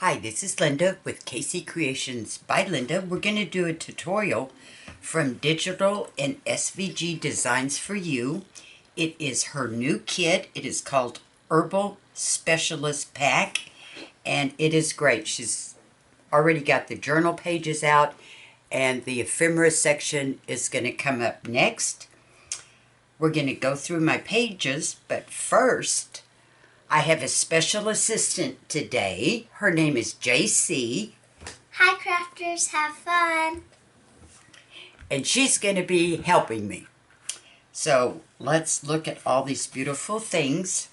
Hi, this is Linda with KC Creations by Linda. We're going to do a tutorial from Digital and SVG Designs for You. It is her new kit. It is called Herbal Specialist Pack, and it is great. She's already got the journal pages out, and the ephemera section is going to come up next. We're going to go through my pages, but first, I have a special assistant today. Her name is JC. Hi, crafters, have fun. And she's going to be helping me. So let's look at all these beautiful things.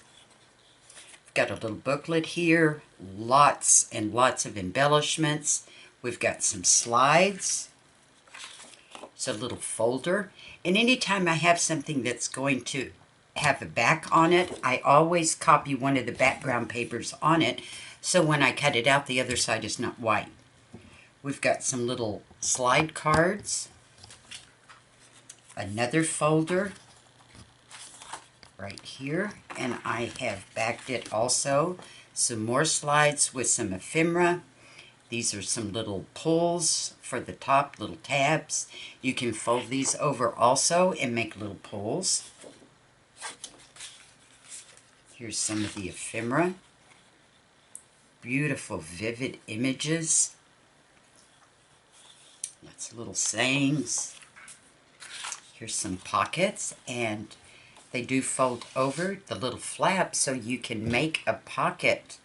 We've got a little booklet here, lots and lots of embellishments. We've got some slides. It's a little folder. And anytime I have something that's going to have a back on it, I always copy one of the background papers on it, so when I cut it out, the other side is not white. We've got some little slide cards, another folder right here, and I have backed it also. Some more slides with some ephemera. These are some little pulls for the top, little tabs. You can fold these over also and make little pulls. Here's some of the ephemera. Beautiful, vivid images. Lots of little sayings. Here's some pockets, and they do fold over the little flap so you can make a pocket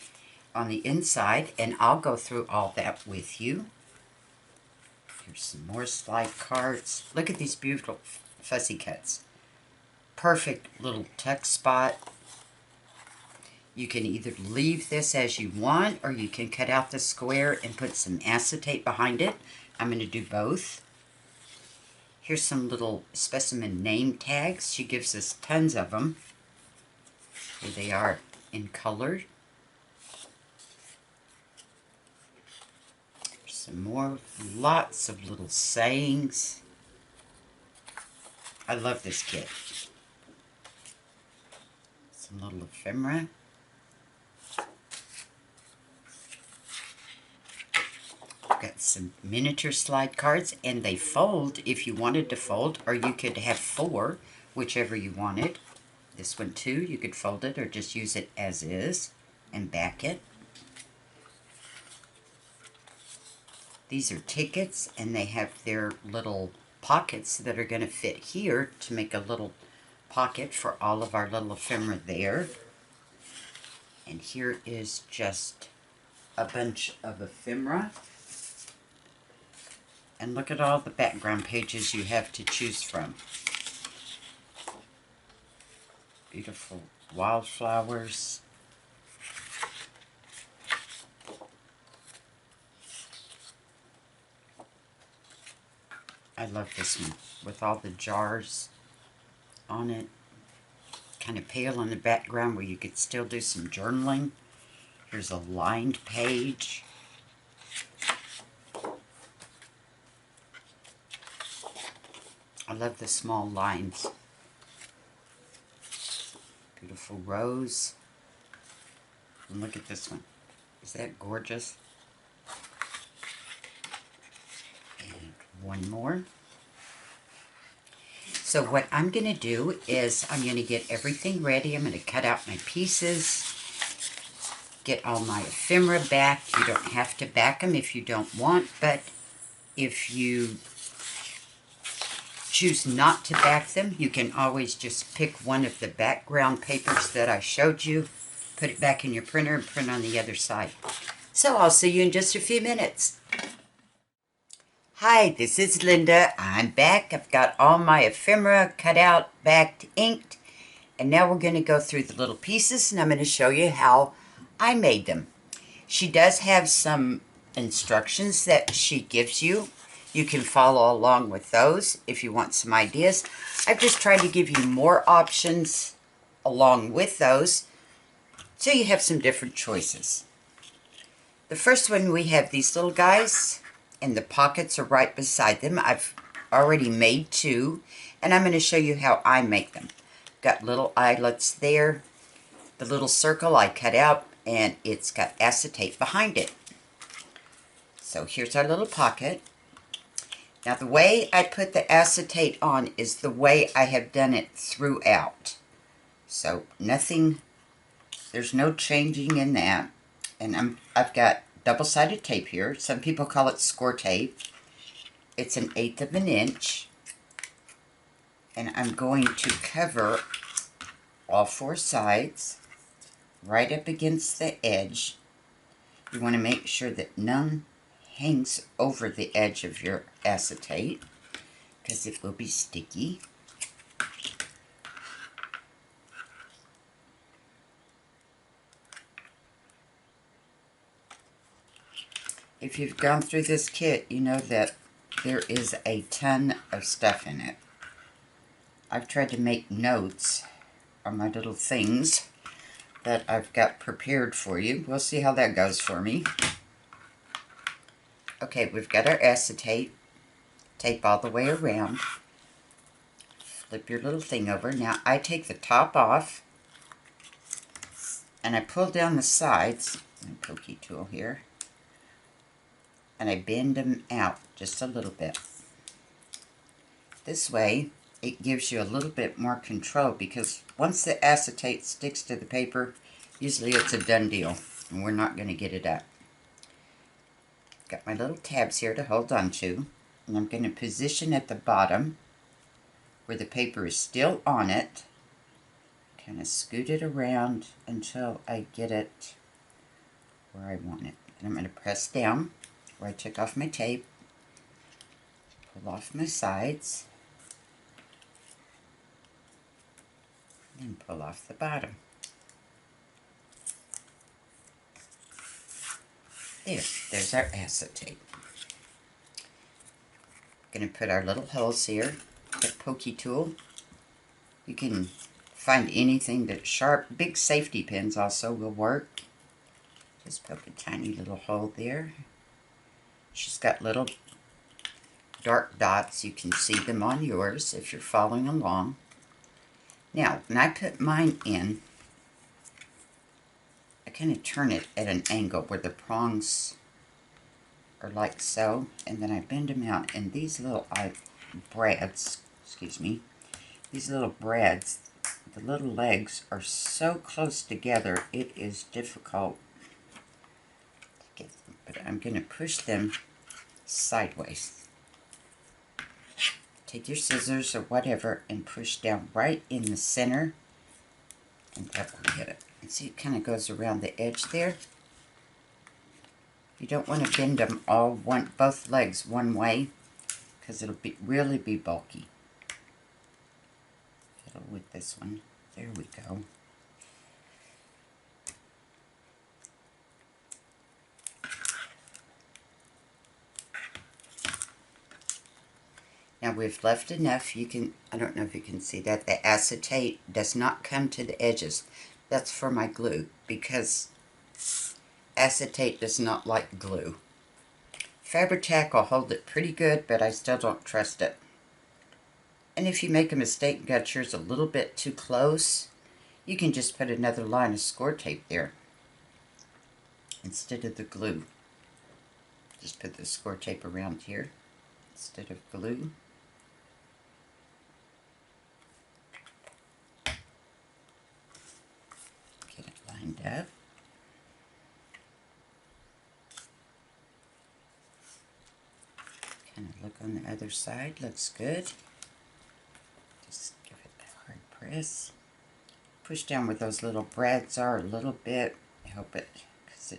on the inside, and I'll go through all that with you. Here's some more slide cards. Look at these beautiful fussy cuts. Perfect little tuck spot. You can either leave this as you want, or you can cut out the square and put some acetate behind it. I'm going to do both. Here's some little specimen name tags. She gives us tons of them. Here they are in color. Here's some more, lots of little sayings. I love this kit. Some little ephemera. Got some miniature slide cards, and they fold if you wanted to fold, or you could have 4, whichever you wanted. This one too, you could fold it or just use it as is and back it. These are tickets, and they have their little pockets that are going to fit here to make a little pocket for all of our little ephemera there. And here is just a bunch of ephemera. And look at all the background pages you have to choose from. Beautiful wildflowers. I love this one with all the jars on it. Kind of pale on the background where you could still do some journaling. Here's a lined page. I love the small lines. Beautiful rose. And look at this one. Is that gorgeous? And one more. So what I'm going to do is I'm going to get everything ready. I'm going to cut out my pieces. Get all my ephemera back. You don't have to back them if you don't want, but if you choose not to back them, you can always just pick one of the background papers that I showed you, put it back in your printer, and print on the other side. So I'll see you in just a few minutes. Hi, this is Linda. I'm back. I've got all my ephemera cut out, backed, inked, and now we're going to go through the little pieces, and I'm going to show you how I made them. She does have some instructions that she gives you. You can follow along with those if you want some ideas. I've just tried to give you more options along with those, so you have some different choices. The first one, we have these little guys, and the pockets are right beside them. I've already made 2, and I'm going to show you how I make them. Got little eyelets there. The little circle I cut out, and it's got acetate behind it. So here's our little pocket. Now the way I put the acetate on is the way I have done it throughout. So nothing, there's no changing in that. And I've got double-sided tape here. Some people call it score tape. It's 1/8 of an inch. And I'm going to cover all 4 sides right up against the edge. You want to make sure that none hangs over the edge of your acetate because it will be sticky. If you've gone through this kit, you know that there is a ton of stuff in it. I've tried to make notes on my little things that I've got prepared for you. We'll see how that goes for me. Okay, we've got our acetate. Tape all the way around. Flip your little thing over. Now I take the top off and I pull down the sides. My pokey tool here. And I bend them out just a little bit. This way it gives you a little bit more control because once the acetate sticks to the paper, usually it's a done deal and we're not going to get it up. Got my little tabs here to hold on to, and I'm going to position at the bottom where the paper is still on it. Kind of scoot it around until I get it where I want it. And I'm going to press down where I took off my tape, pull off my sides, and pull off the bottom. There's our acetate. Going to put our little holes here. The pokey tool. You can find anything that's sharp. Big safety pins also will work. Just poke a tiny little hole there. She's got little dark dots. You can see them on yours if you're following along. Now, when I put mine in, I kind of turn it at an angle where the prongs are like so, and then I bend them out, and these little brads, these little brads, the little legs are so close together, it is difficult to get them, but I'm going to push them sideways. Take your scissors or whatever and push down right in the center, and that will get it. And see, it kind of goes around the edge there. You don't want to bend them both legs one way, because it'll really be bulky. Fiddle with this one. There we go. Now we've left enough. I don't know if you can see that. The acetate does not come to the edges. That's for my glue, because acetate does not like glue. Fabri-Tac will hold it pretty good, but I still don't trust it. And if you make a mistake and got yours a little bit too close, you can just put another line of score tape there instead of the glue. Just put the score tape around here instead of glue. Get it lined up. Kind of look on the other side. Looks good. Just give it a hard press. Push down where those little brads are a little bit. Help it, because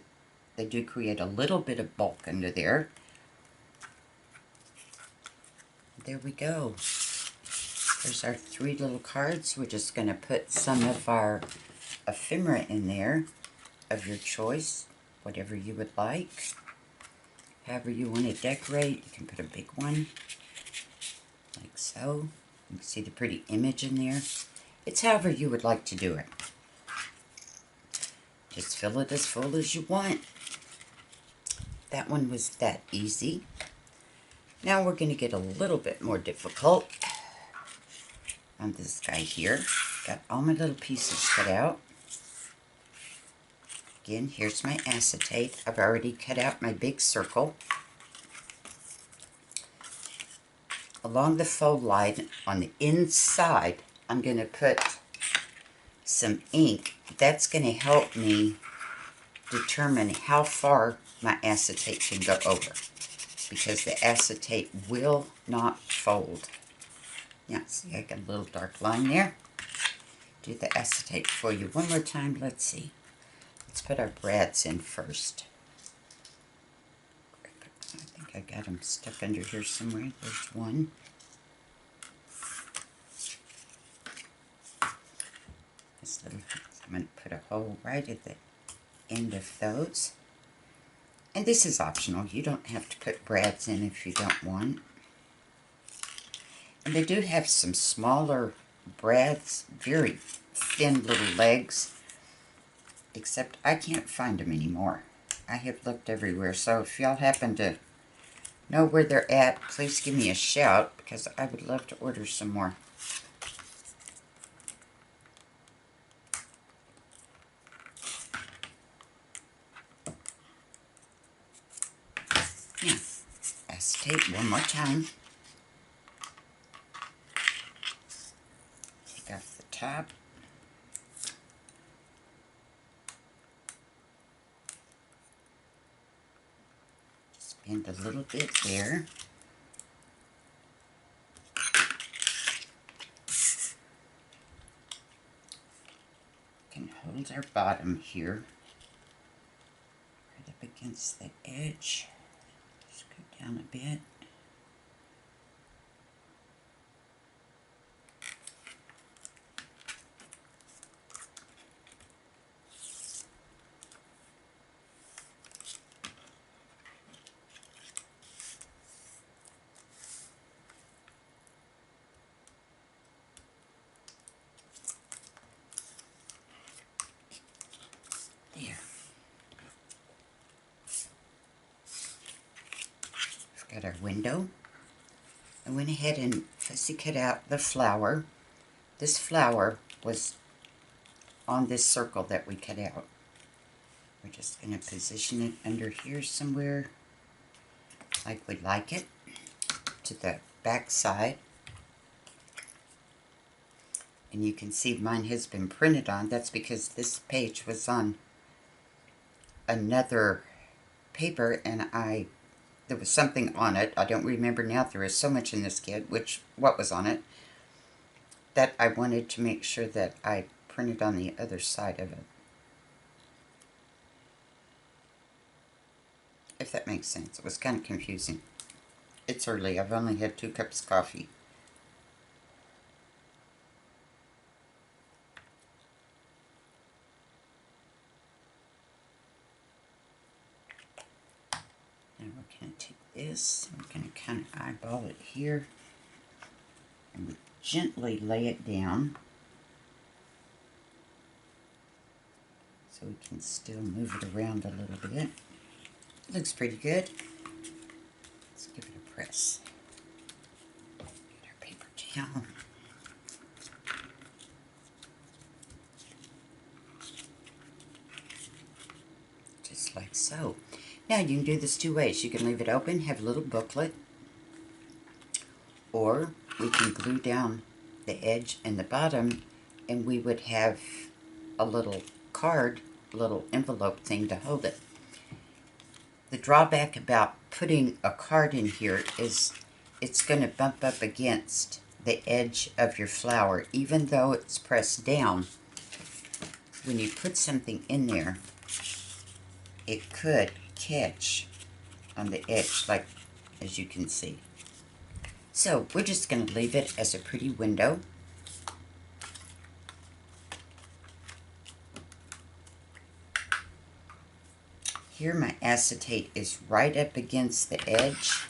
they do create a little bit of bulk under there. There we go. There's our 3 little cards. We're just going to put some of our ephemera in there of your choice, whatever you would like. However you want to decorate, you can put a big one, like so. You can see the pretty image in there. It's however you would like to do it. Just fill it as full as you want. That one was that easy. Now we're going to get a little bit more difficult on this guy here. Got all my little pieces cut out. Again, here's my acetate. I've already cut out my big circle. along the fold line on the inside, I'm going to put some ink. That's going to help me determine how far my acetate can go over, because the acetate will not fold. Yeah, see, I got a little dark line there. Do the acetate for you one more time. Let's see. Let's put our brads in first. I think I got them stuck under here somewhere. There's one. This little, I'm going to put a hole right at the end of those. And this is optional. You don't have to put brads in if you don't want. And they do have some smaller brads, very thin little legs, except I can't find them anymore. I have looked everywhere, so if y'all happen to know where they're at, please give me a shout, because I would love to order some more. Yeah, acetate one more time. Take off the top. Just bend a little bit there. Can hold our bottom here, right up against the edge. Just go down a bit. There. We've got our window. I went ahead and fussy cut out the flower. This flower was on this circle that we cut out. We're just going to position it under here somewhere, like we'd like it, to the back side. And you can see mine has been printed on. That's because this page was on another paper, and there was something on it. I don't remember now. There is so much in this kit, what was on it, that I wanted to make sure that I printed on the other side of it. If that makes sense. It was kind of confusing. It's early. I've only had 2 cups of coffee. Now we're going to take this, we're going to kind of eyeball it here, and we gently lay it down so we can still move it around a little bit. It looks pretty good. Let's give it a press. Get our paper towel. Just like so. Now you can do this 2 ways. You can leave it open, have a little booklet, or we can glue down the edge and the bottom, and we would have a little card, a little envelope thing to hold it. The drawback about putting a card in here is it's going to bump up against the edge of your flower, even though it's pressed down. When you put something in there, it could catch on the edge, like as you can see. So we're just going to leave it as a pretty window. Here my acetate is right up against the edge,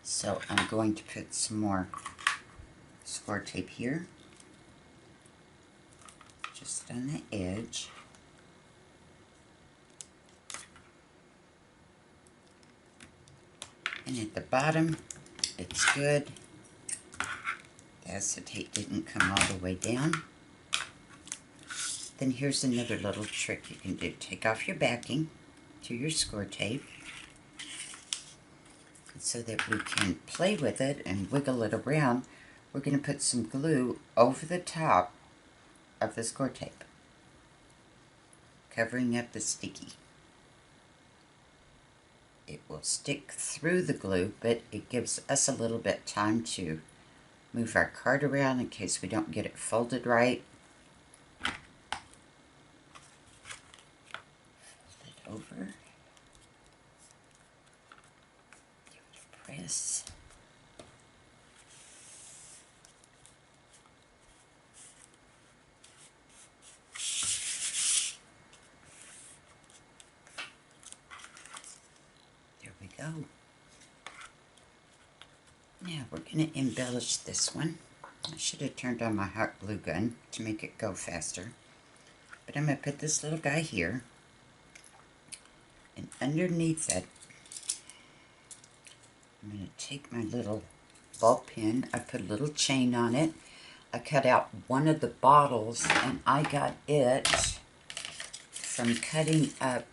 so I'm going to put some more score tape here, just on the edge. And at the bottom, it's good. The acetate didn't come all the way down. Then here's another little trick you can do. Take off your backing to your score tape. so that we can play with it and wiggle it around, we're going to put some glue over the top of the score tape, covering up the sticky. It will stick through the glue, but it gives us a little bit time to move our card around in case we don't get it folded right. Fold it over. Give it a press. There we go. Now we're going to embellish this one. I should have turned on my hot glue gun to make it go faster. But I'm going to put this little guy here. And underneath it, I'm going to take my little ball pen. I put a little chain on it. I cut out one of the bottles, and I got it from cutting up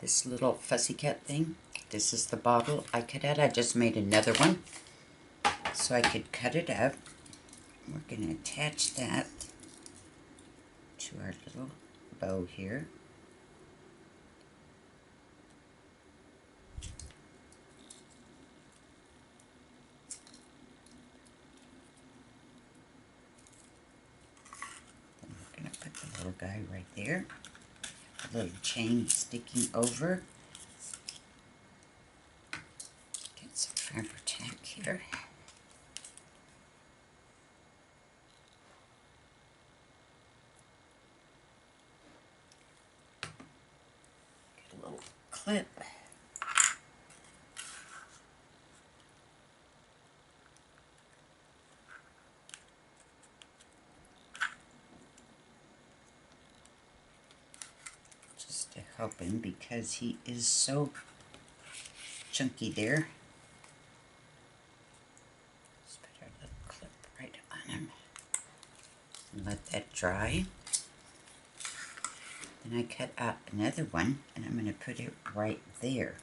this little fussy cut thing. This is the bottle I cut out. I just made another one so I could cut it up. We're going to attach that to our little bow here. Then we're going to put the little guy right there. A little chain sticking over. Get some fiber tack here. Clip. Just to help him because he is so chunky there. Just put our little clip right on him and let that dry. Then I cut out another one, and I'm going to put it right there.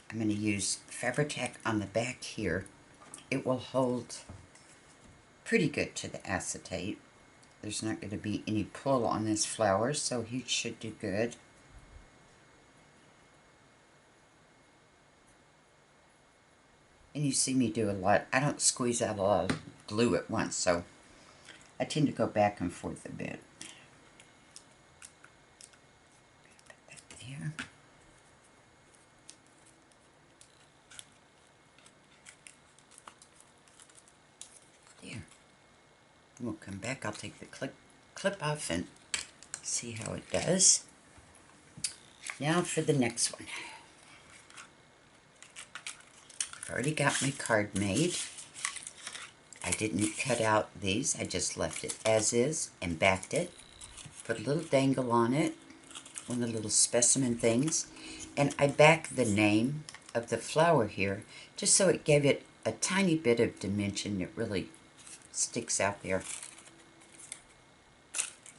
I'm going to use Fabri-Tac on the back here. It will hold pretty good to the acetate. There's not going to be any pull on this flower, so he should do good. And you see me do a lot. I don't squeeze out a lot of glue at once, so I tend to go back and forth a bit. Here. There. We'll come back. I'll take the clip off and see how it does. Now for the next one. I've already got my card made. I didn't cut out these. I just left it as is and backed it. Put a little dangle on it. One of the little specimen things, and I backed the name of the flower here just so it gave it a tiny bit of dimension that really sticks out there.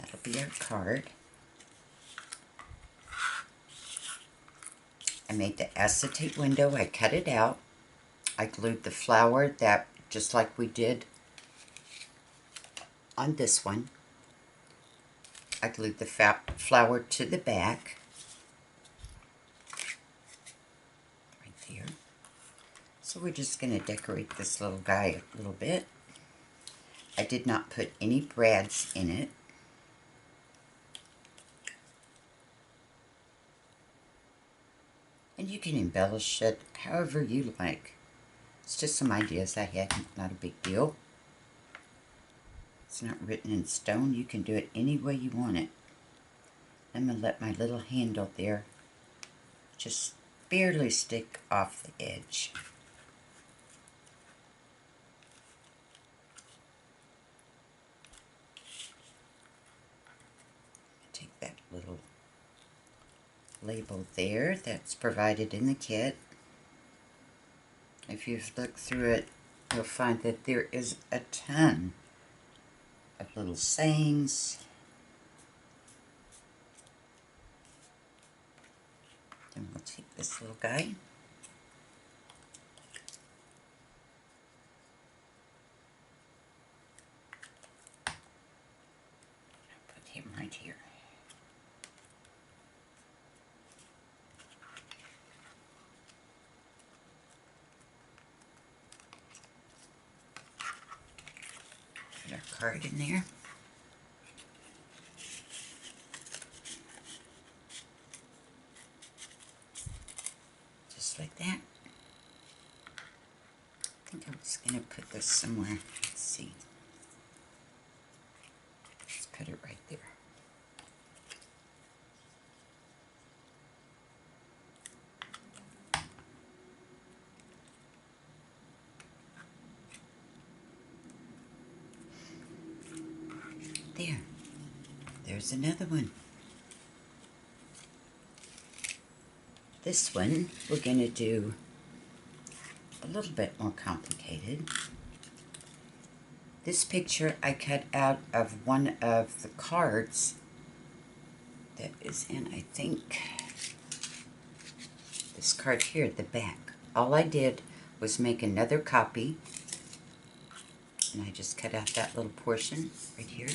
That'll be our card. I made the acetate window. I cut it out. I glued the flower that just like we did on this one. I glued the flower to the back, right there. So we're just going to decorate this little guy a little bit. I did not put any brads in it. And you can embellish it however you like. It's just some ideas I had, not a big deal. It's not written in stone. You can do it any way you want it. I'm going to let my little handle there just barely stick off the edge. Take that little label there that's provided in the kit. If you've looked through it, you'll find that there is a ton of little sayings. Then we'll take this little guy. right here. Put our card in there. Just like that. I think I was going to put this somewhere. Let's see. Let's put it right there. There. There's another one. This one we're going to do a little bit more complicated. This picture I cut out of one of the cards that is in, I think, this card here at the back. All I did was make another copy, and I just cut out that little portion right here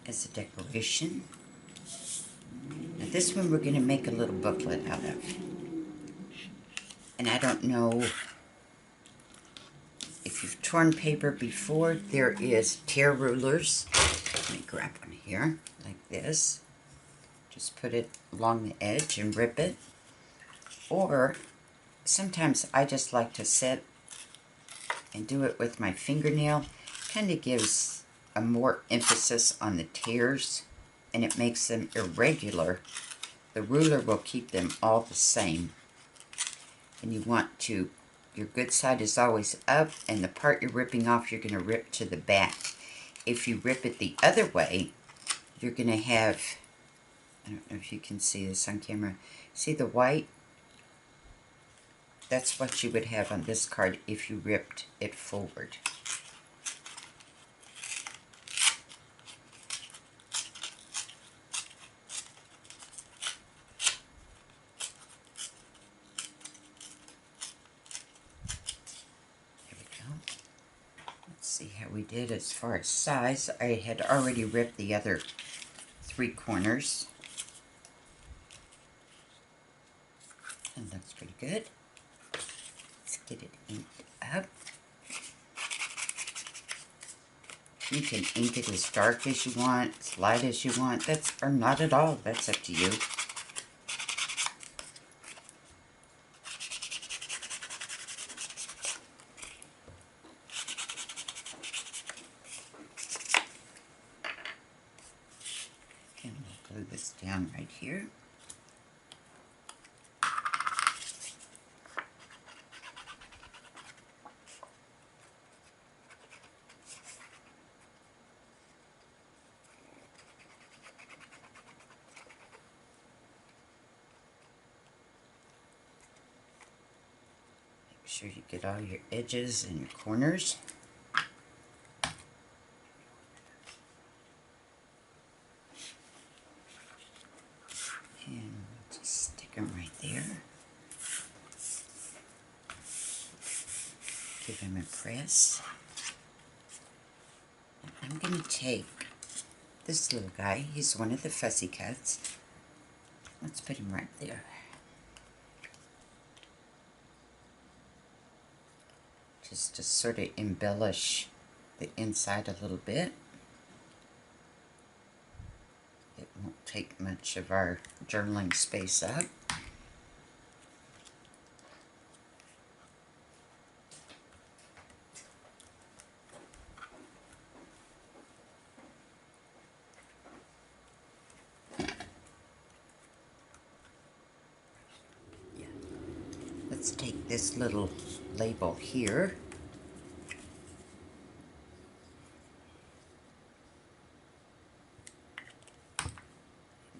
as a decoration. Now this one we're going to make a little booklet out of. And I don't know if you've torn paper before. There is tear rulers. Let me grab one here, like this. Just put it along the edge and rip it. Or sometimes I just like to sit and do it with my fingernail. Kind of gives a more emphasis on the tears, and it makes them irregular. The ruler will keep them all the same. And you want to, your good side is always up, and the part you're ripping off, you're going to rip to the back. If you rip it the other way, you're going to have, I don't know if you can see this on camera, see the white? That's what you would have on this card if you ripped it forward. See how we did as far as size. I had already ripped the other 3 corners. And looks pretty good. Let's get it inked up. You can ink it as dark as you want, as light as you want. Or not at all. That's up to you. And we'll glue this down right here. Make sure you get all your edges and your corners. And we'll just stick them right there. Give him a press. I'm going to take this little guy. He's one of the fussy cuts. Let's put him right there. Just to sort of embellish the inside a little bit. It won't take much of our journaling space up. Let's take this little label here.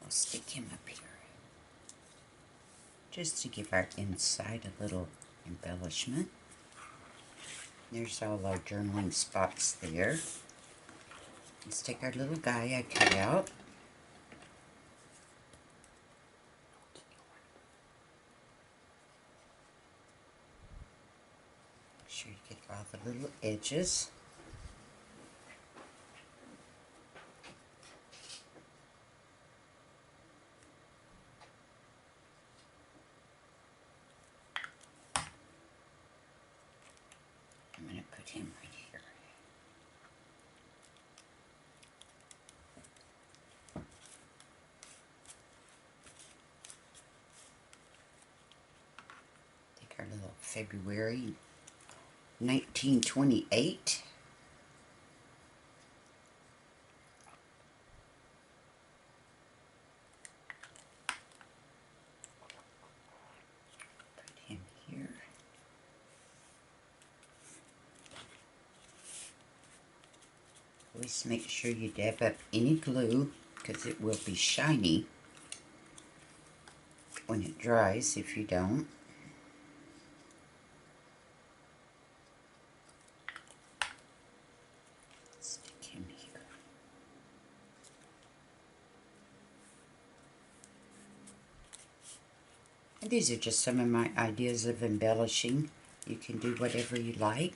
We'll stick him up here. Just to give our inside a little embellishment. There's all our journaling spots there. Let's take our little guy I cut out. Make sure you get all the little edges. him right here. Take our little February 1928. Put him here. Always make sure you dab up any glue because it will be shiny when it dries if you don't. Stick him here. And these are just some of my ideas of embellishing. You can do whatever you like.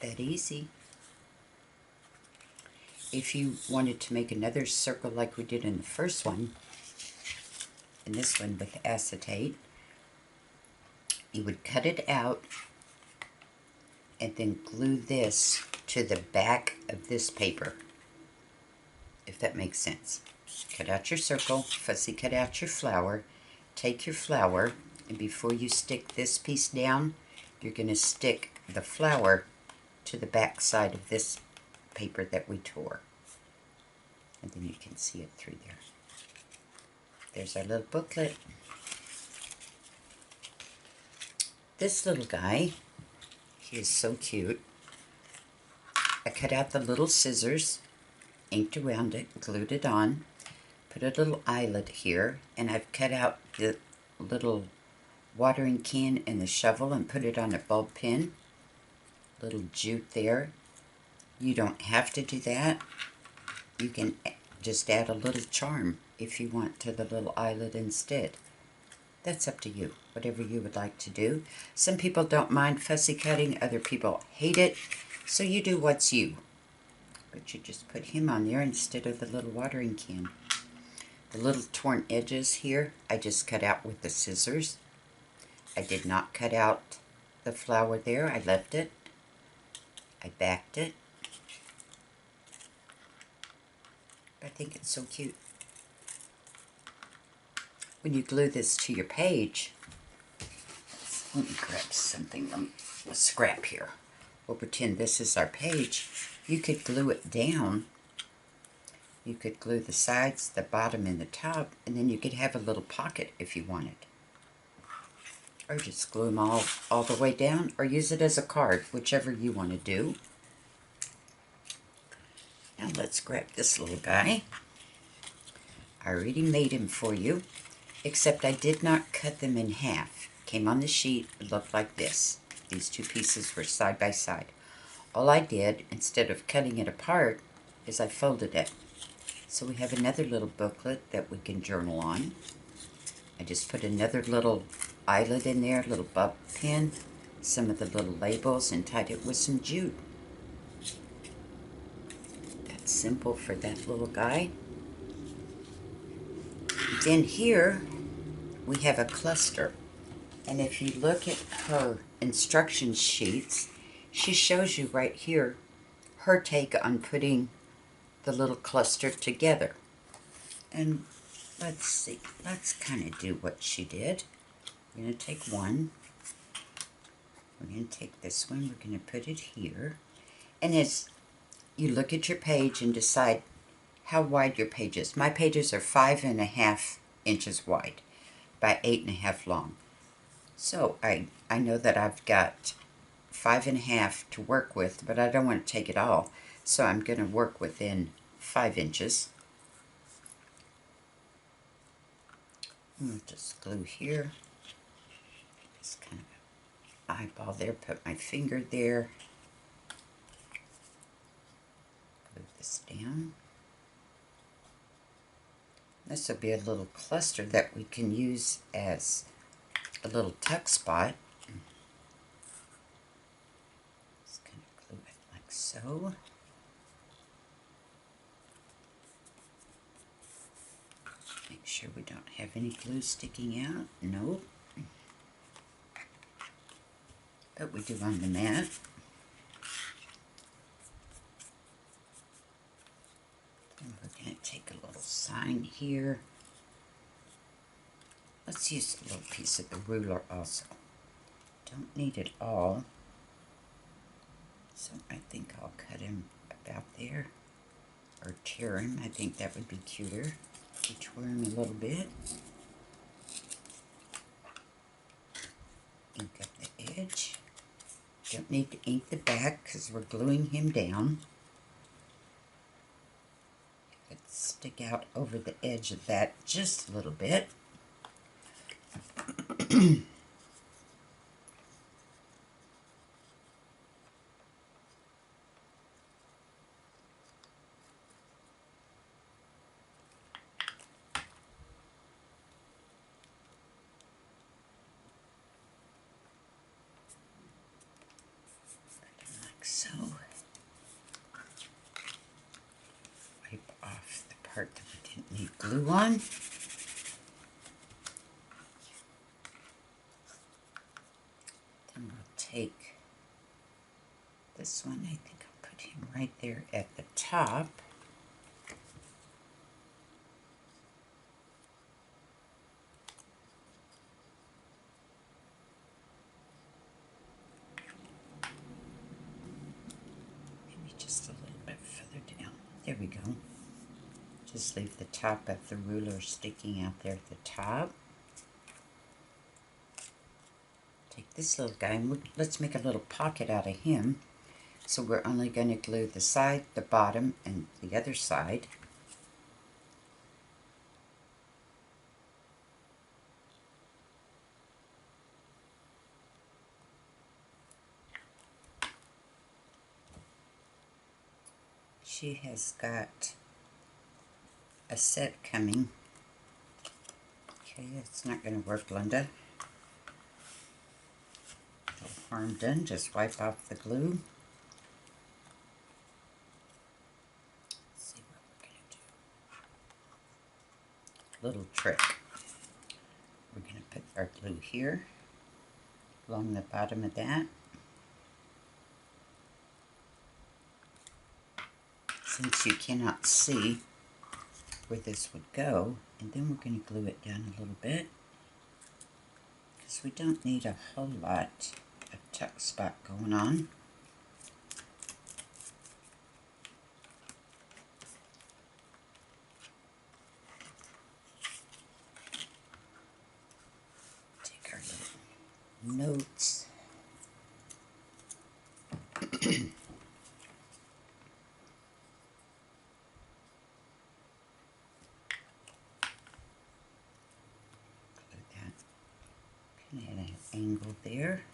That easy. If you wanted to make another circle like we did in the first one, and this one with acetate, you would cut it out and then glue this to the back of this paper, if that makes sense. Cut out your circle, fussy cut out your flower, take your flower, and before you stick this piece down, you're going to stick the flower to the back side of this paper that we tore. And then you can see it through there. There's our little booklet. This little guy, he is so cute. I cut out the little scissors, inked around it, glued it on, put a little eyelet here, and I've cut out the little watering can and the shovel and put it on a bulb pin. Little jute there. You don't have to do that. You can just add a little charm if you want to the little eyelet instead. That's up to you, whatever you would like to do. Some people don't mind fussy cutting, other people hate it, so you do what's you. But you just put him on there instead of the little watering can. The little torn edges here, I just cut out with the scissors. I did not cut out the flower there, I left it. I backed it. I think it's so cute. When you glue this to your page, let me grab something, a scrap here. We'll pretend this is our page. You could glue it down. You could glue the sides, the bottom, and the top, and then you could have a little pocket if you wanted. Or just glue them all the way down, or use it as a card, whichever you want to do. Now let's grab this little guy. I already made him for you, except I did not cut them in half. Came on the sheet, it looked like this. These two pieces were side by side. All I did, instead of cutting it apart, is I folded it. So we have another little booklet that we can journal on. I just put another little eyelet in there, little bob pin, some of the little labels, and tied it with some jute. That's simple for that little guy. Then here we have a cluster. And if you look at her instruction sheets, she shows you right here her take on putting the little cluster together. And let's see, let's kind of do what she did. We're going to take one. We're going to take this one. We're going to put it here. And as you look at your page and decide how wide your page is. My pages are 5.5 inches wide by 8.5 long. So I know that I've got 5.5 to work with, but I don't want to take it all. So I'm going to work within 5 inches. I'll just glue here. Just kind of eyeball there, put my finger there. Glue this down. This will be a little cluster that we can use as a little tuck spot. Just kind of glue it like so. Make sure we don't have any glue sticking out. Nope. But we do on the mat. here. Let's use a little piece of the ruler also. Don't need it all. So I think I'll cut him about there. Or tear him. I think that would be cuter. Tear him a little bit. Ink up the edge. Don't need to ink the back because we're gluing him down. Let's stick out over the edge of that just a little bit. Like so. Wipe off the part that we didn't need glue on. Then we'll take this one. I think I'll put him right there at the top. Maybe just a little bit further down. There we go. Just leave the top of the ruler sticking out there at the top. Take this little guy and let's make a little pocket out of him. So we're only going to glue the side, the bottom, and the other side. She has got a set coming. Okay, it's not going to work, Linda. No harm done. Just wipe off the glue. Let's see what we're going to do. Little trick. We're going to put our glue here along the bottom of that. Since you cannot see where this would go, and then we're going to glue it down a little bit because we don't need a whole lot of tuck spot going on. Take our little notes. At an angle there.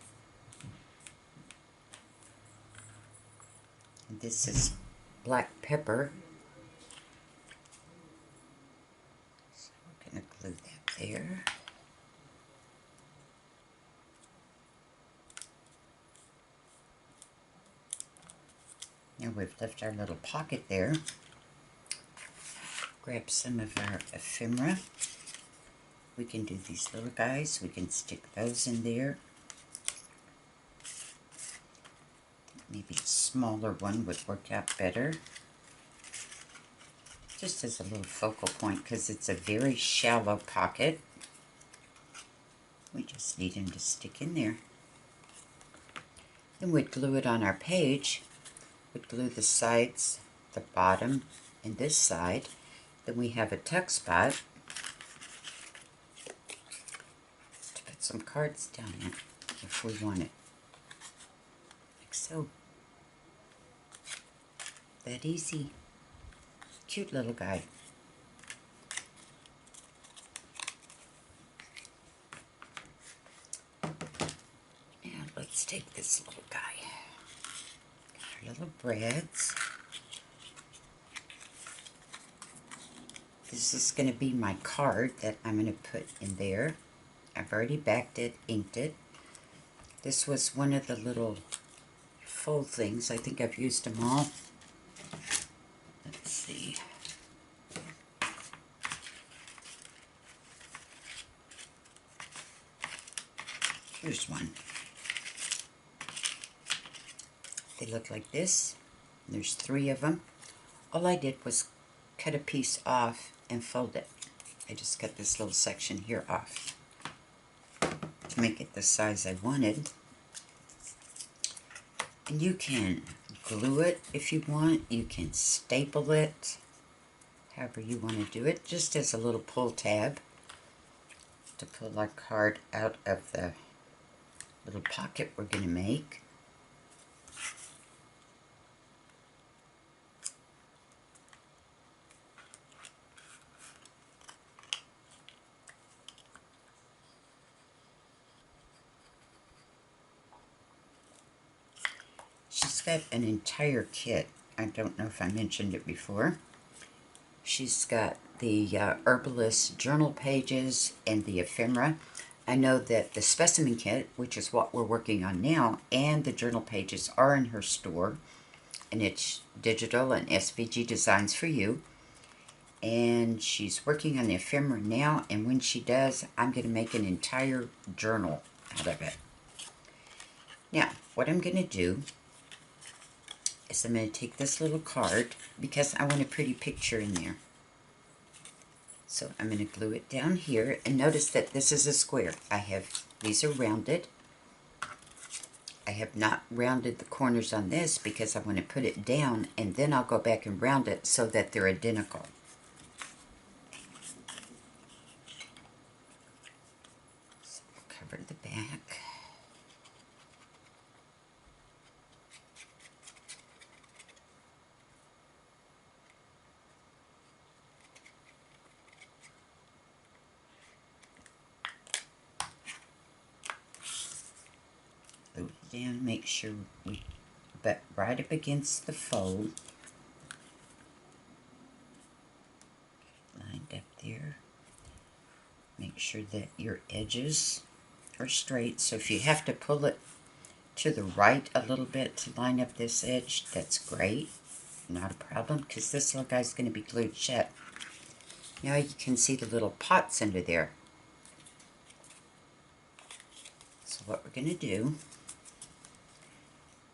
And this is black pepper. So we're going to glue that there. Now we've left our little pocket there. Grab some of our ephemera. We can do these little guys. We can stick those in there. Maybe a smaller one would work out better. Just as a little focal point because it's a very shallow pocket. We just need him to stick in there. Then we'd glue it on our page. We'd glue the sides, the bottom, and this side. Then we have a tuck spot. Some cards down in if we want it, like so. That easy. Cute little guy. Now let's take this little guy. Got our little breads. This is going to be my card that I'm going to put in there. I've already backed it, inked it. This was one of the little fold things. I think I've used them all. Let's see. Here's one. They look like this. There's 3 of them. All I did was cut a piece off and fold it. I just cut this little section here off to make it the size I wanted. And you can glue it if you want. You can staple it, however you want to do it, just as a little pull tab to pull our card out of the little pocket we're going to make. She's got an entire kit. I don't know if I mentioned it before. She's got the Herbalist journal pages and the ephemera. I know that the Specimen kit, which is what we're working on now, and the journal pages are in her store. And it's digital and SVG designs for you. And she's working on the ephemera now, and when she does, I'm going to make an entire journal out of it. Now, what I'm going to do is I'm going to take this little card, because I want a pretty picture in there. So I'm going to glue it down here, and notice that this is a square. These are rounded. I have not rounded the corners on this because I want to put it down, and then I'll go back and round it so that they're identical. So cover the back. Glue it down, make sure we butt right up against the fold. Lined up there. Make sure that your edges are straight. So if you have to pull it to the right a little bit to line up this edge, that's great. Not a problem, because this little guy's going to be glued shut. Now you can see the little pots under there. So what we're going to do,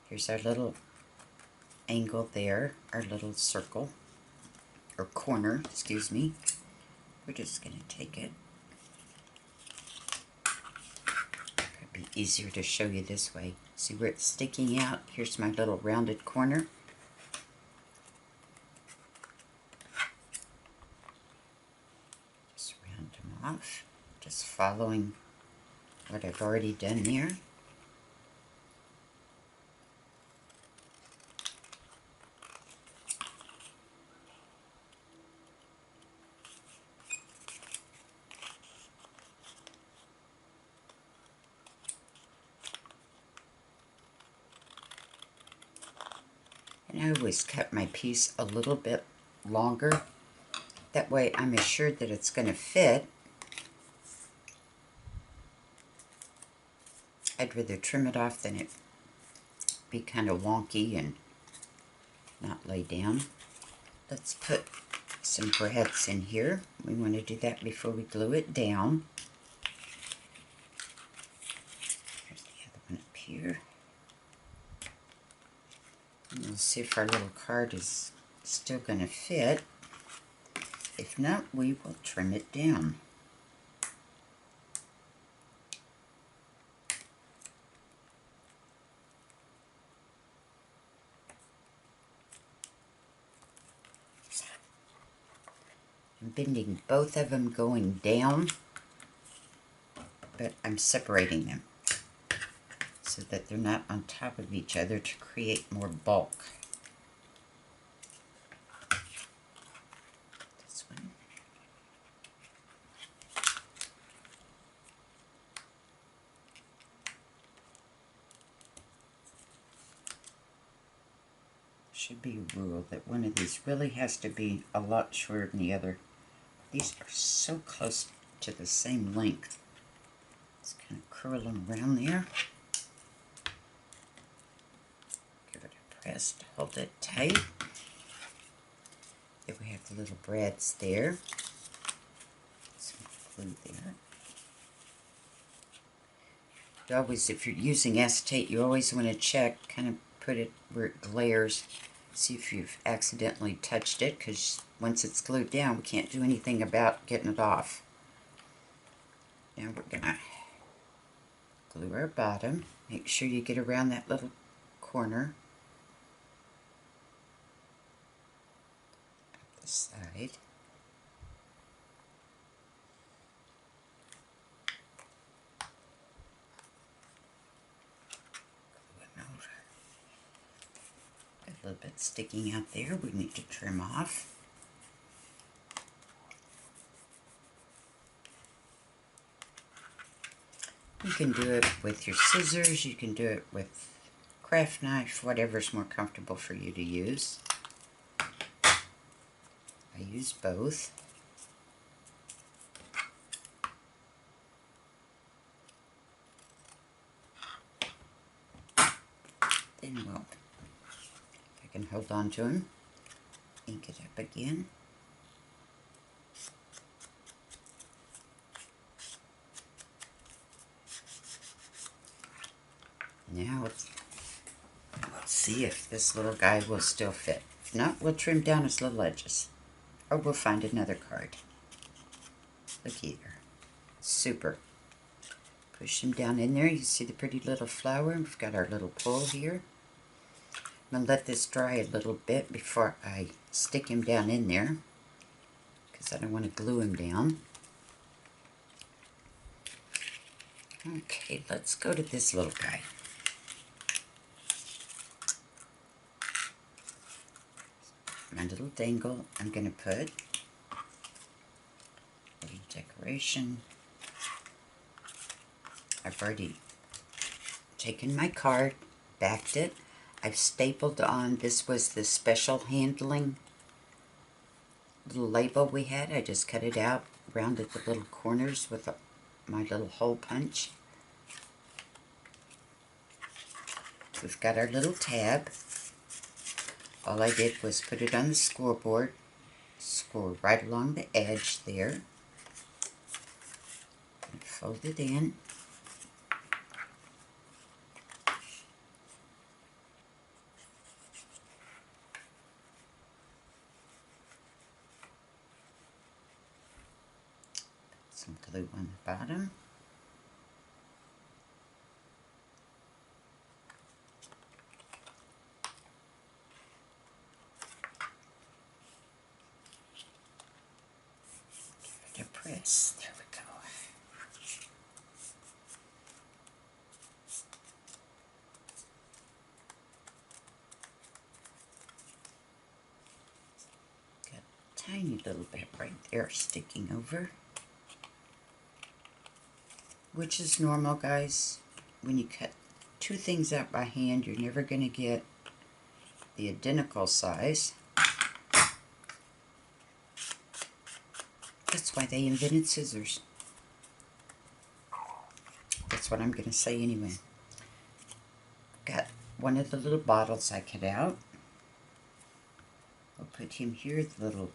here's our little angle there, our little circle, or corner, excuse me. We're just going to take it. It'd be easier to show you this way. See where it's sticking out? Here's my little rounded corner. Just round them off, just following what I've already done there. And I always cut my piece a little bit longer. That way I'm assured that it's going to fit. I'd rather trim it off than it be kind of wonky and not lay down. Let's put some brads in here. We want to do that before we glue it down. There's the other one up here. And we'll see if our little card is still going to fit. If not, we will trim it down. I'm bending both of them going down, but I'm separating them so that they're not on top of each other to create more bulk. This one. Should be a rule that one of these really has to be a lot shorter than the other. These are so close to the same length. Just kind of curl them around there. Give it a press to hold it tight. Then we have the little brads there. Some glue there. You always, if you're using acetate, you always want to check, kind of put it where it glares See if you've accidentally touched it, because once it's glued down, we can't do anything about getting it off. Now we're gonna glue our bottom. Make sure you get around that little corner. Up the side. Got a little bit sticking out there we need to trim off. You can do it with your scissors, you can do it with craft knife, whatever's more comfortable for you to use. I use both. Then we'll, if I can hold on to them, ink it up again. Now let's see if this little guy will still fit. If not, we'll trim down his little edges. Or we'll find another card. Look either. Super. Push him down in there. You see the pretty little flower? We've got our little pole here. I'm going to let this dry a little bit before I stick him down in there, because I don't want to glue him down. Okay, let's go to this little guy. My little dangle, I'm going to put a little decoration. I've already taken my card, backed it. I've stapled on, this was the special handling little label we had. I just cut it out, rounded the little corners with my little hole punch. We've got our little tab. All I did was put it on the scoreboard, score right along the edge there, and fold it in. Put some glue on the bottom. Give it a press. There we go. Got a tiny little bit right there sticking over, which is normal, guys. When you cut two things out by hand, you're never going to get the identical size. That's why they invented scissors. That's what I'm going to say anyway. Got one of the little bottles I cut out. We'll put him here. The little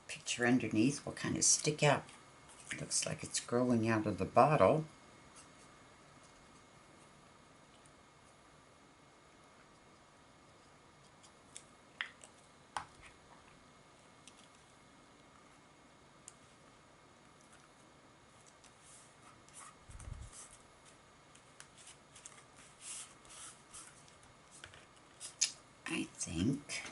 picture underneath will kind of stick out. Looks like it's growing out of the bottle. I think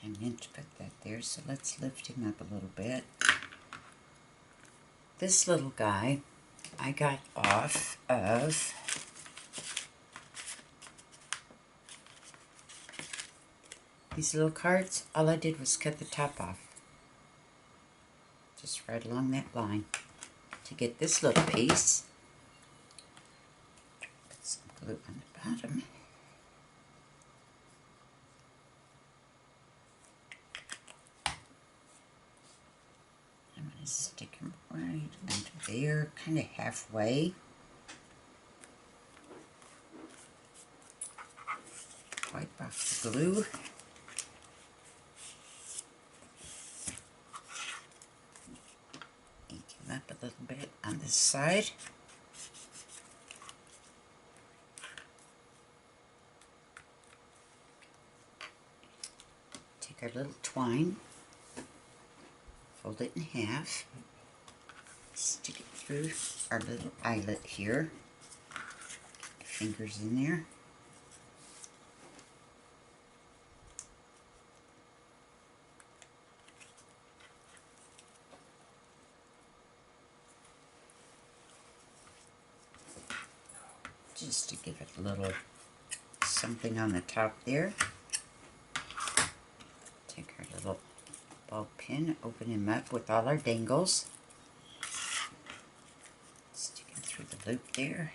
I meant to put that there, so let's lift him up a little bit. This little guy I got off of these little cards. All I did was cut the top off, just right along that line, to get this little piece. Put some glue on the bottom. I'm going to stick him right under there, kind of halfway. Wipe off the glue. Ink him up a little bit on this side. our little twine, fold it in half, stick it through our little eyelet here, fingers in there. Just to give it a little something on the top there. Take our little ball pin, open him up with all our dangles. Stick him through the loop there.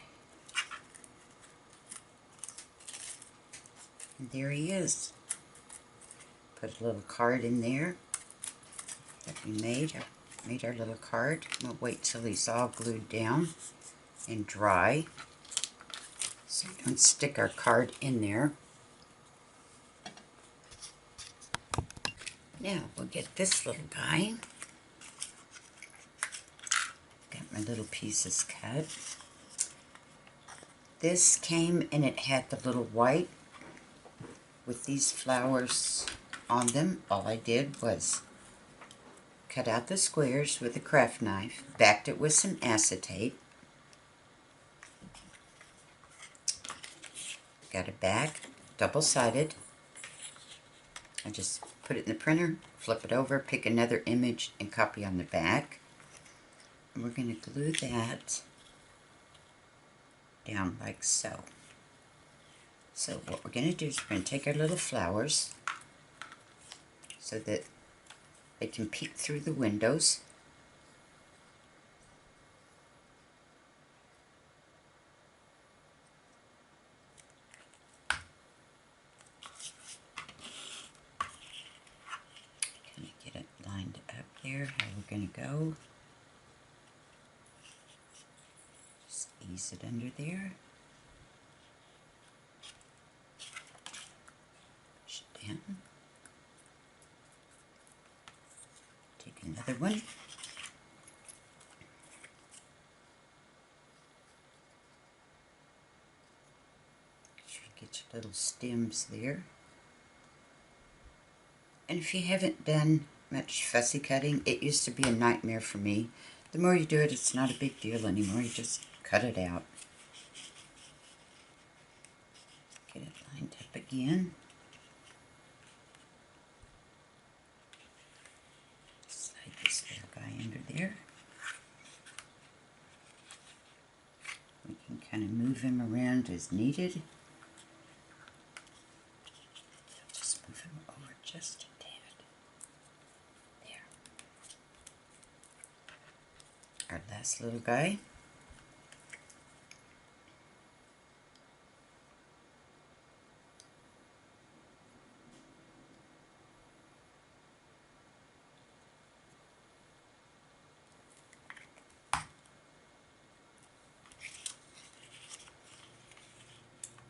And there he is. Put a little card in there that we made. Made our little card. We'll wait till he's all glued down and dry. So we don't stick our card in there. Now we'll get this little guy. Got my little pieces cut. This came and it had the little white with these flowers on them. All I did was cut out the squares with a craft knife, backed it with some acetate. Got it back, double-sided. I just put it in the printer, flip it over, pick another image, and copy on the back. And we're going to glue that down like so. So what we're going to do is we're going to take our little flowers so that they can peek through the windows. Lined up there, how we're going to go. Just ease it under there. Push it down. Take another one. Make sure you get your little stems there. And if you haven't done much fussy cutting, it used to be a nightmare for me. The more you do it, it's not a big deal anymore. You just cut it out. Get it lined up again. Slide this little guy under there. We can kind of move him around as needed. Just move him over just a tad. Our last little guy.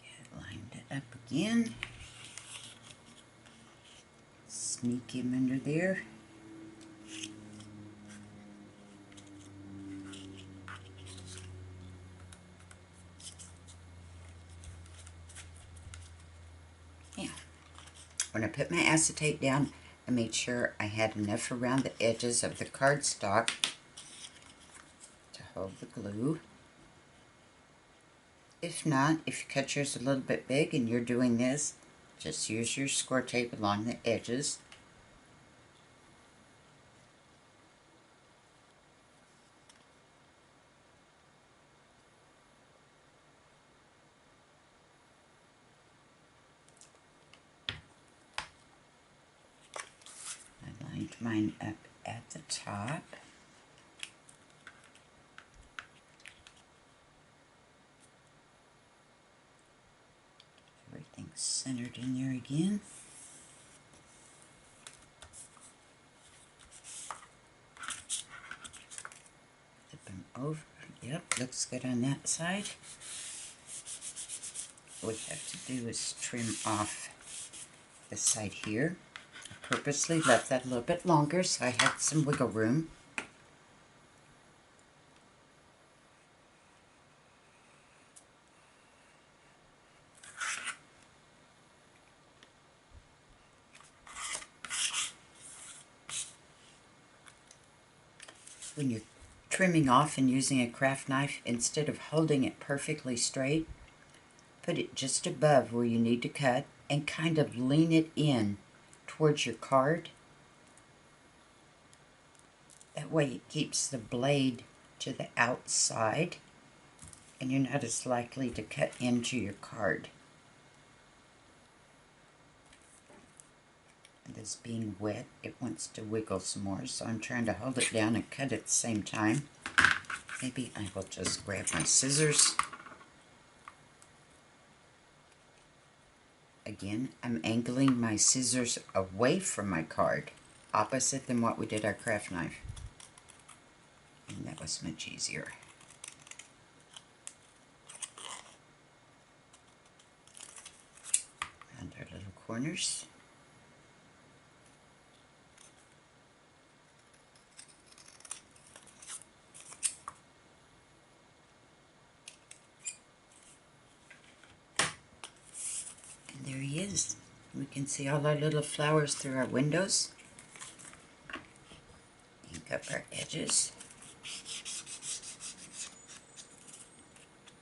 Get lined it up again. Sneak him under there. When I put my acetate down, I made sure I had enough around the edges of the cardstock to hold the glue. If not, if you cut yours a little bit big and you're doing this, just use your score tape along the edges. Mine up at the top. Everything's centered in there again. Flip them over. Yep, looks good on that side. What we have to do is trim off the side here. Purposely left that a little bit longer so I had some wiggle room. when you're trimming off and using a craft knife, instead of holding it perfectly straight, put it just above where you need to cut and kind of lean it in towards your card. That way it keeps the blade to the outside and you're not as likely to cut into your card. This being wet, it wants to wiggle some more, so I'm trying to hold it down and cut at the same time. Maybe I will just grab my scissors. Again, I'm angling my scissors away from my card, opposite than what we did our craft knife. And that was much easier. Around our little corners. There he is. We can see all our little flowers through our windows. Ink up our edges.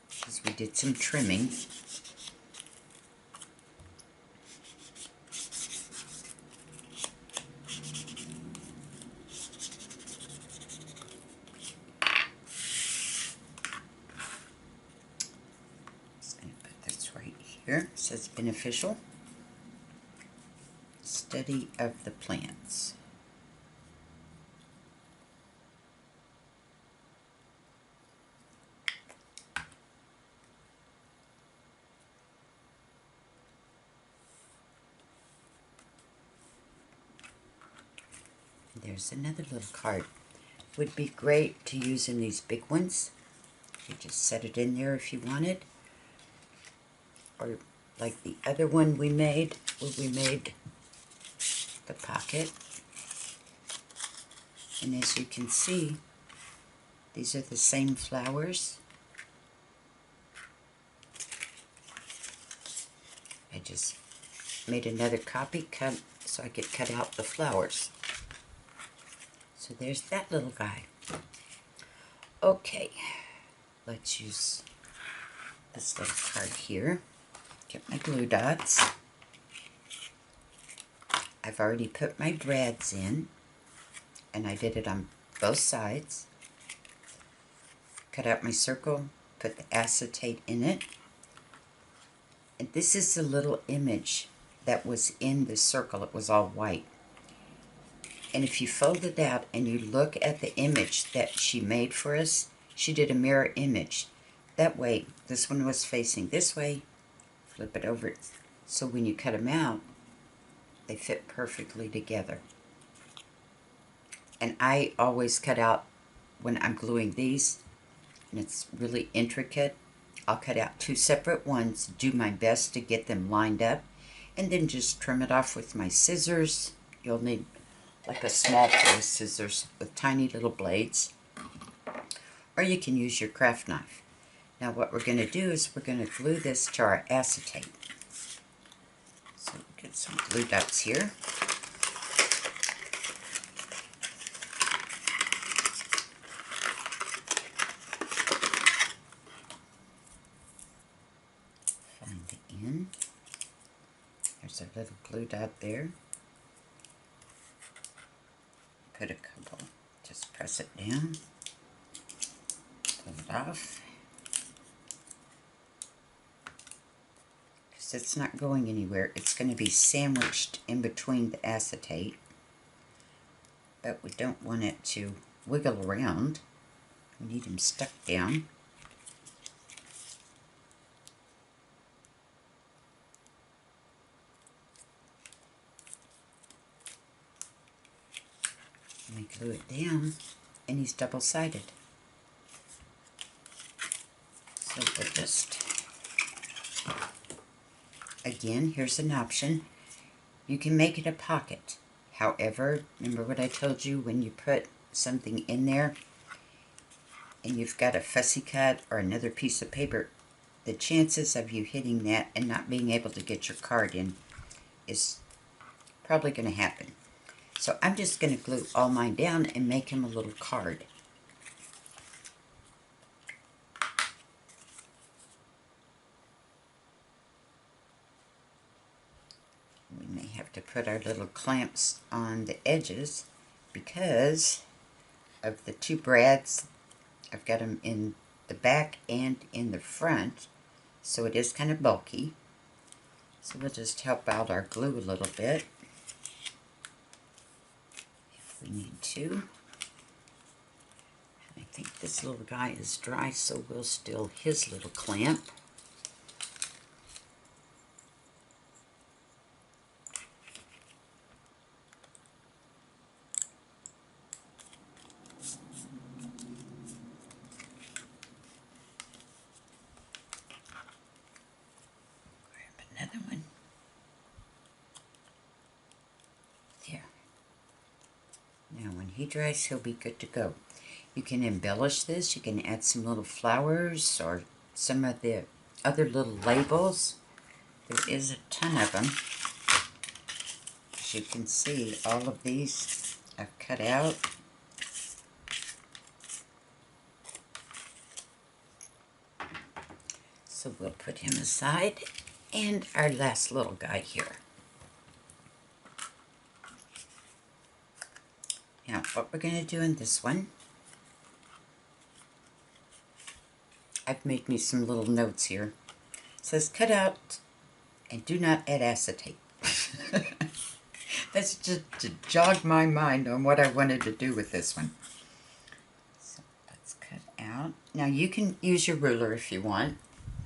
Because we did some trimming. Just going to put this right here. It says beneficial. Study of the plants. There's another little card. Would be great to use in these big ones. You just set it in there if you wanted. Or like the other one we made, where we made the pocket. And as you can see, these are the same flowers. I just made another copy cut so I could cut out the flowers. So there's that little guy. Okay, let's use this little card here. Get my glue dots. I've already put my brads in, and I did it on both sides. Cut out my circle, put the acetate in it. And this is the little image that was in the circle. It was all white. And if you fold it out and you look at the image that she made for us, she did a mirror image. That way, this one was facing this way, flip it over. So when you cut them out, they fit perfectly together. And I always cut out when I'm gluing these, and it's really intricate. I'll cut out two separate ones, do my best to get them lined up, and then just trim it off with my scissors. You'll need like a small pair of scissors with tiny little blades, or you can use your craft knife. Now what we're going to do is we're going to glue this to our acetate. So get some glue dots here. Find the end. There's a little glue dot there. Put a couple, just press it down, pull it off, because it's not going anywhere. It's going to be sandwiched in between the acetate, but we don't want it to wiggle around. We need them stuck down. We glue it down, and he's double-sided. So we'll just, again, here's an option. You can make it a pocket. However, remember what I told you, when you put something in there and you've got a fussy cut or another piece of paper, the chances of you hitting that and not being able to get your card in is probably going to happen. So I'm just going to glue all mine down and make him a little card. to put our little clamps on the edges because of the two brads. I've got them in the back and in the front, so it is kind of bulky. So we'll just help out our glue a little bit if we need to. I think this little guy is dry, so we'll steal his little clamp. Another one. There. Now when he dries, he'll be good to go. You can embellish this. You can add some little flowers or some of the other little labels. There is a ton of them. As you can see, all of these I've cut out. So we'll put him aside. And our last little guy here. Now, what we're going to do in this one, I've made me some little notes here. It says, cut out and do not add acetate. That's just to jog my mind on what I wanted to do with this one. So let's cut out. Now, you can use your ruler if you want.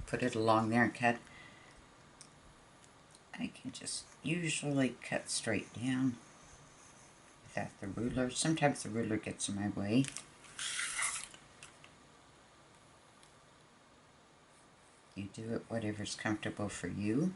Put it along there and cut. I can just usually cut straight down without the ruler. Sometimes the ruler gets in my way. You do it whatever's comfortable for you.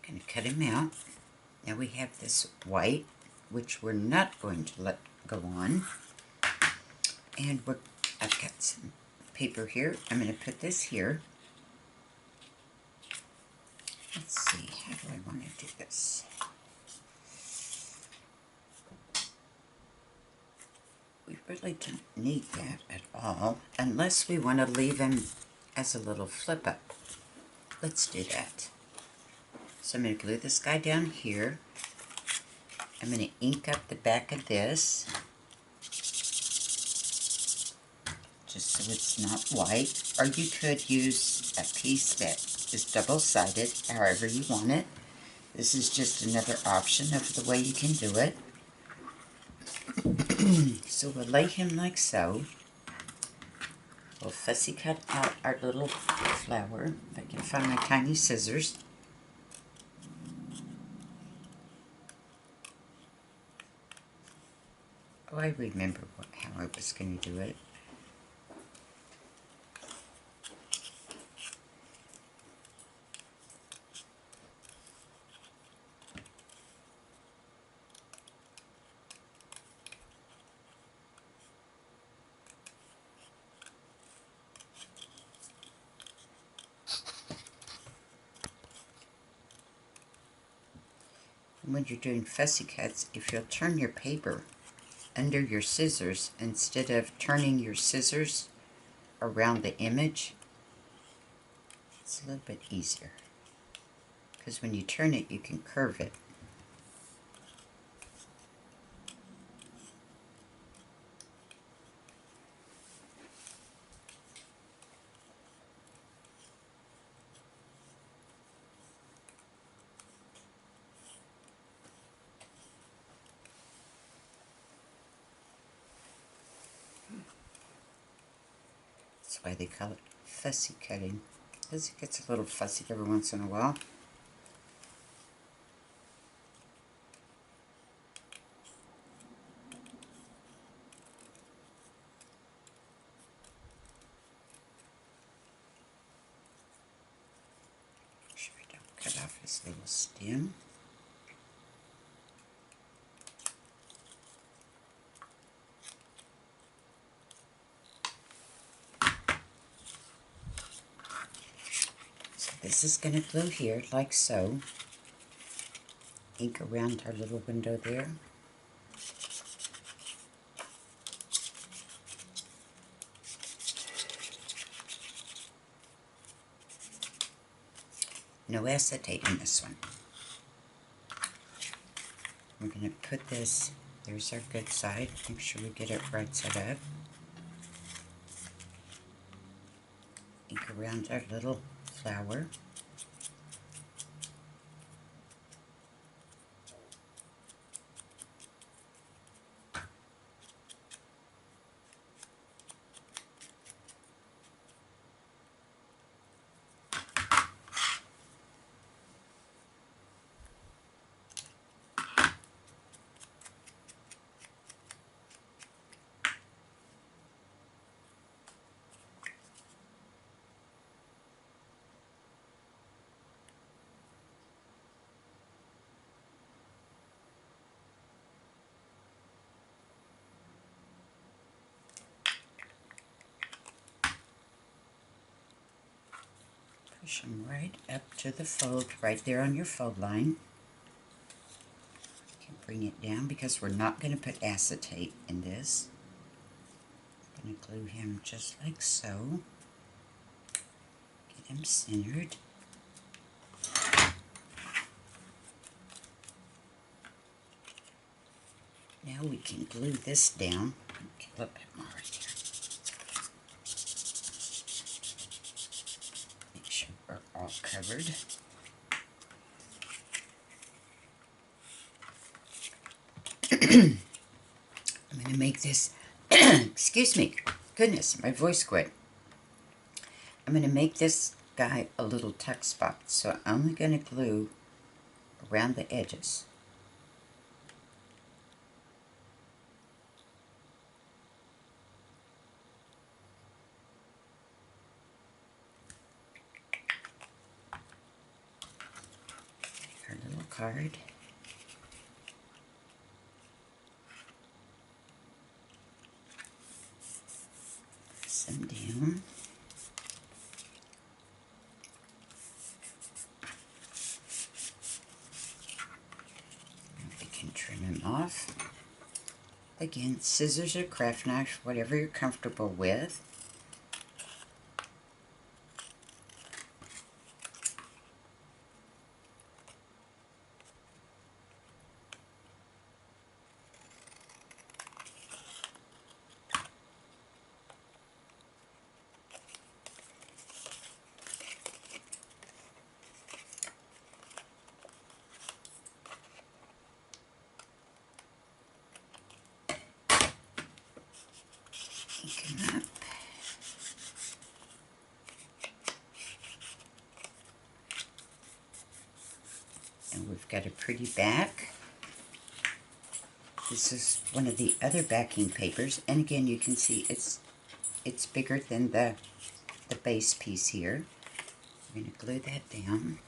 Going to cut him out. Now we have this white, which we're not going to let go on. And I've got some paper here. I'm going to put this here. Let's see, how do I want to do this? We really don't need that at all, unless we want to leave him as a little flip up. Let's do that. So I'm going to glue this guy down here. I'm going to ink up the back of this, just so it's not white. Or you could use a piece that is double-sided, however you want it. This is just another option of the way you can do it. So we'll lay him like so. We'll fussy cut out our little flower. If I can find my tiny scissors. Oh, I remember how I was going to do it. When you're doing fussy cuts, if you'll turn your paper under your scissors instead of turning your scissors around the image, it's a little bit easier. Because when you turn it, you can curve it. That's why they call it fussy cutting, because it gets a little fussy every once in a while. Make sure I don't cut off his little stem. This is going to glue here like so. Ink around our little window there. No acetate in this one. We're going to put this, there's our good side. Make sure we get it right side up. Ink around our little flower. Push them right up to the fold, right there on your fold line. You can bring it down because we're not going to put acetate in this. I'm going to glue him just like so. Get him centered. Now we can glue this down. Okay, a little bit more right here. Make sure we're all covered. I'm going to make this, excuse me, goodness, my voice quit. I'm going to make this guy a little tuck spot, so I'm only going to glue around the edges. Take our little card. Press them down. We can trim him off. Again, scissors or craft knife, whatever you're comfortable with. Ink him up. And we've got a pretty back. This is one of the other backing papers, and again you can see it's bigger than the base piece here. I'm going to glue that down.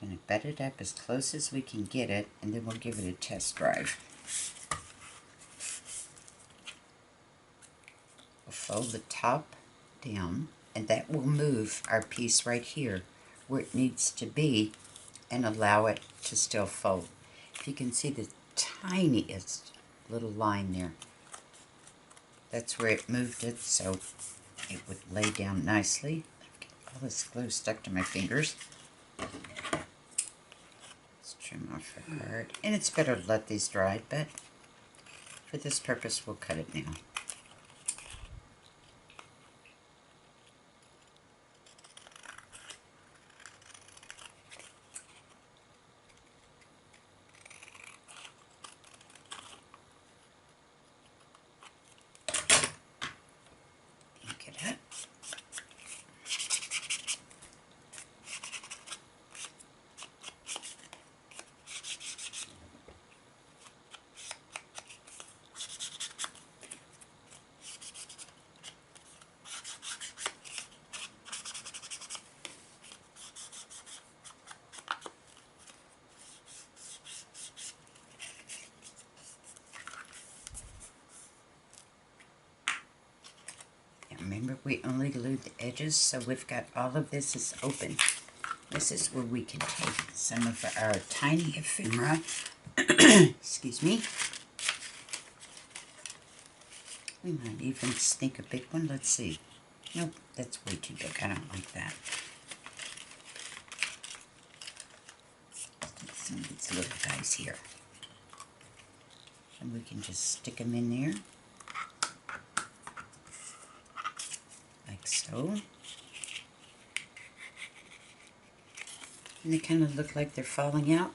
We're going to bed it up as close as we can get it, and then we'll give it a test drive. We'll fold the top down, and that will move our piece right here where it needs to be and allow it to still fold. If you can see the tiniest little line there, that's where it moved it so it would lay down nicely. All this glue stuck to my fingers. Let's trim off the card. And it's better to let these dry, but for this purpose we'll cut it now. Ink it up. Remember, we only glued the edges, so we've got all of this is open. This is where we can take some of our tiny ephemera. Excuse me. We might even sneak a big one. Let's see. Nope, that's way too big. I don't like that. Some of these little guys here. And we can just stick them in there. Like so. And they kind of look like they're falling out.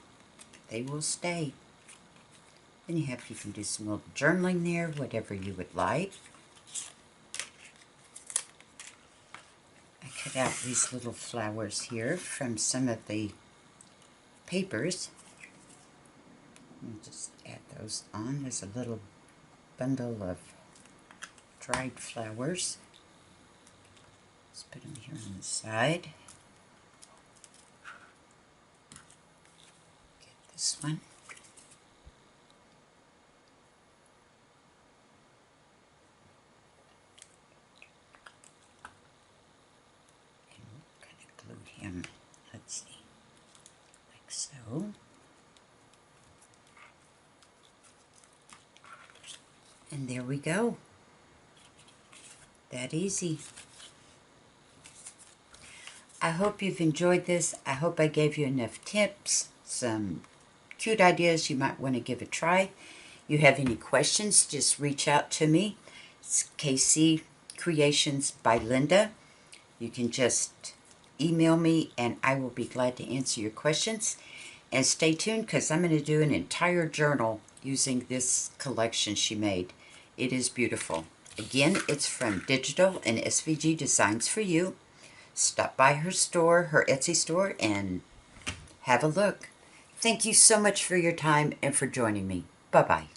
They will stay. Then you can do some little journaling there, whatever you would like. I cut out these little flowers here from some of the papers. And just add those on. There's a little bundle of dried flowers. Let's put them here on the side. Get this one. And we'll kind of glue him, let's see, like so. And there we go. That easy. I hope you've enjoyed this. I hope I gave you enough tips, some cute ideas you might want to give a try. You have any questions, just reach out to me. It's KC Creations by Linda. You can just email me and I will be glad to answer your questions. And stay tuned because I'm going to do an entire journal using this collection she made. It is beautiful. Again, it's from Digital and SVG Designs for You. Stop by her store, her Etsy store, and have a look. Thank you so much for your time and for joining me. Bye-bye.